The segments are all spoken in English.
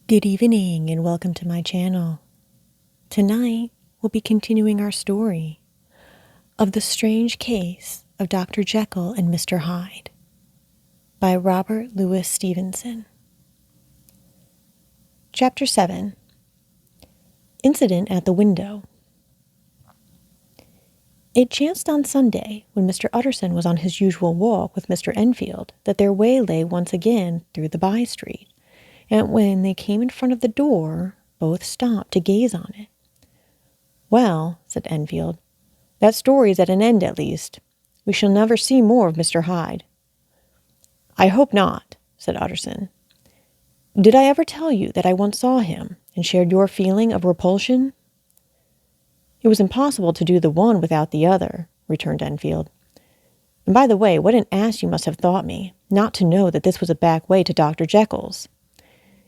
Good evening and welcome to my channel. Tonight we'll be continuing our story of The Strange Case of Dr. Jekyll and Mr. Hyde by Robert Louis Stevenson. Chapter 7. Incident at the Window. It chanced on Sunday, when Mr. Utterson was on his usual walk with Mr. Enfield, that their way lay once again through the by-street. And when they came in front of the door, both stopped to gaze on it. "Well," said Enfield, "that story's at an end at least. We shall never see more of Mr. Hyde." "I hope not," said Utterson. "Did I ever tell you that I once saw him, and shared your feeling of repulsion?" "It was impossible to do the one without the other," returned Enfield. "And by the way, what an ass you must have thought me, not to know that this was a back way to Dr. Jekyll's.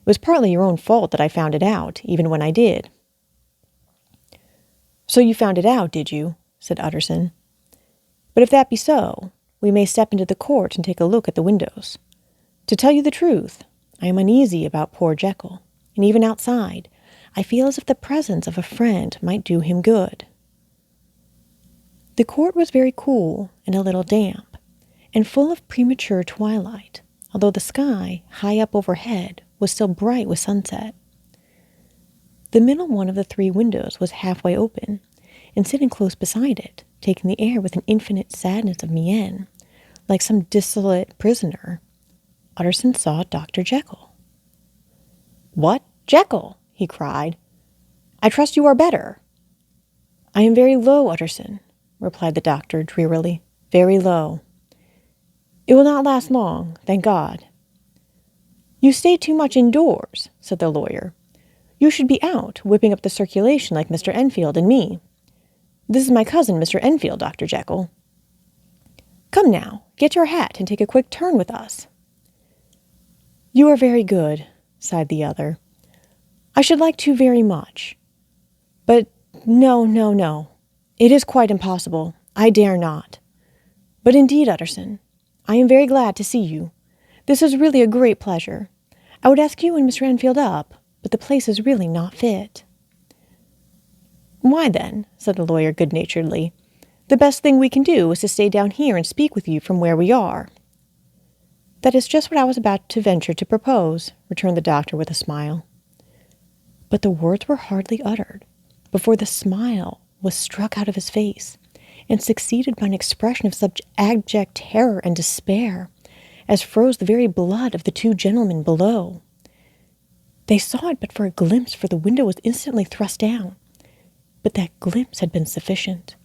It was partly your own fault that I found it out, even when I did." "So you found it out, did you?" said Utterson. "But if that be so, we may step into the court and take a look at the windows. To tell you the truth, I am uneasy about poor Jekyll, and even outside, I feel as if the presence of a friend might do him good." The court was very cool and a little damp, and full of premature twilight, although the sky, high up overhead, was still bright with sunset. The middle one of the three windows was halfway open, and sitting close beside it, taking the air with an infinite sadness of mien, like some dissolute prisoner, Utterson saw Dr. Jekyll. "What, Jekyll?" he cried. "I trust you are better." "I am very low, Utterson," replied the doctor drearily, "very low." "It will not last long, thank God." "You stay too much indoors," said the lawyer. "You should be out, whipping up the circulation like Mr. Enfield and me. This is my cousin, Mr. Enfield, Dr. Jekyll. Come now, get your hat and take a quick turn with us." "You are very good," sighed the other. "I should like to very much. But no. It is quite impossible. I dare not. But indeed, Utterson, I am very glad to see you. This is really a great pleasure. I would ask you and Mr. Enfield up, but the place is really not fit." "Why then," said the lawyer good-naturedly, "the best thing we can do is to stay down here and speak with you from where we are." "That is just what I was about to venture to propose," returned the doctor with a smile. But the words were hardly uttered before the smile was struck out of his face, and succeeded by an expression of such abject terror and despair as froze the very blood of the two gentlemen below. They saw it but for a glimpse, for the window was instantly thrust down, but that glimpse had been sufficient,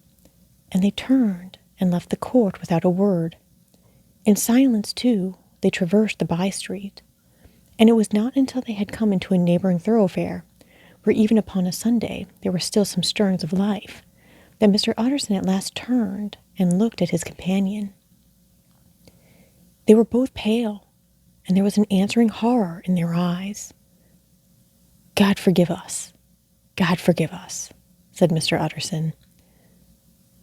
and they turned and left the court without a word. In silence, too, they traversed the by-street, and it was not until they had come into a neighboring thoroughfare, where even upon a Sunday there were still some stirrings of life, that Mr. Utterson at last turned and looked at his companion. They were both pale, and there was an answering horror in their eyes. "God forgive us, God forgive us," said Mr. Utterson.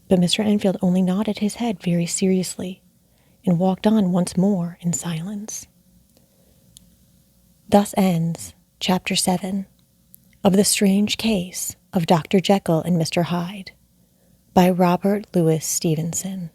But Mr. Enfield only nodded his head very seriously, and walked on once more in silence. Thus ends Chapter 7 of The Strange Case of Dr. Jekyll and Mr. Hyde by Robert Louis Stevenson.